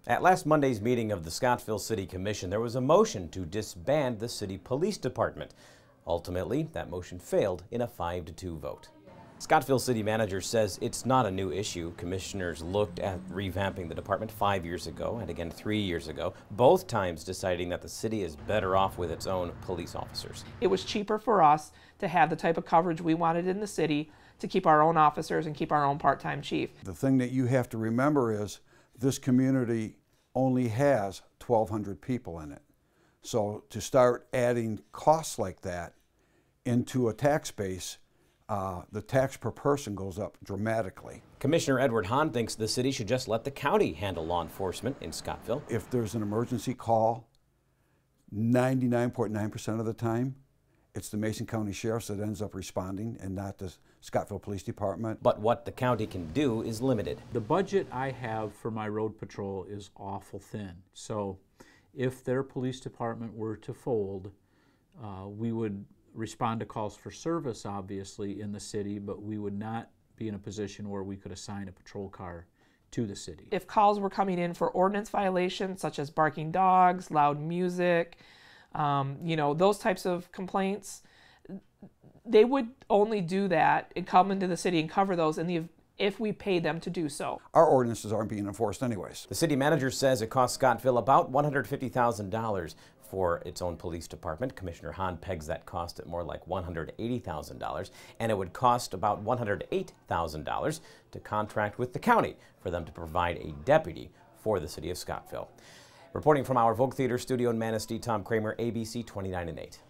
At last Monday's meeting of the Scottville City Commission, there was a motion to disband the city police department. Ultimately, that motion failed in a 5-2 vote. Scottville City Manager says it's not a new issue. Commissioners looked at revamping the department 5 years ago and again 3 years ago, both times deciding that the city is better off with its own police officers. It was cheaper for us to have the type of coverage we wanted in the city, to keep our own officers and keep our own part-time chief. The thing that you have to remember is this community only has 1,200 people in it. So to start adding costs like that into a tax base, the tax per person goes up dramatically. Commissioner Edward Hahn thinks the city should just let the county handle law enforcement in Scottville. If there's an emergency call, 99.9% of the time, it's the Mason County Sheriff's that ends up responding and not the Scottville Police Department. But what the county can do is limited. The budget I have for my road patrol is awful thin. So if their police department were to fold, we would respond to calls for service, obviously, in the city, but we would not be in a position where we could assign a patrol car to the city. If calls were coming in for ordinance violations, such as barking dogs, loud music, those types of complaints, they would only do that and come into the city and cover those if we paid them to do so. Our ordinances aren't being enforced anyways. The city manager says it cost Scottville about $150,000 for its own police department. Commissioner Hahn pegs that cost at more like $180,000, and it would cost about $108,000 to contract with the county for them to provide a deputy for the city of Scottville. Reporting from our Vogue Theater studio in Manistee, Tom Kramer, ABC 29 and 8.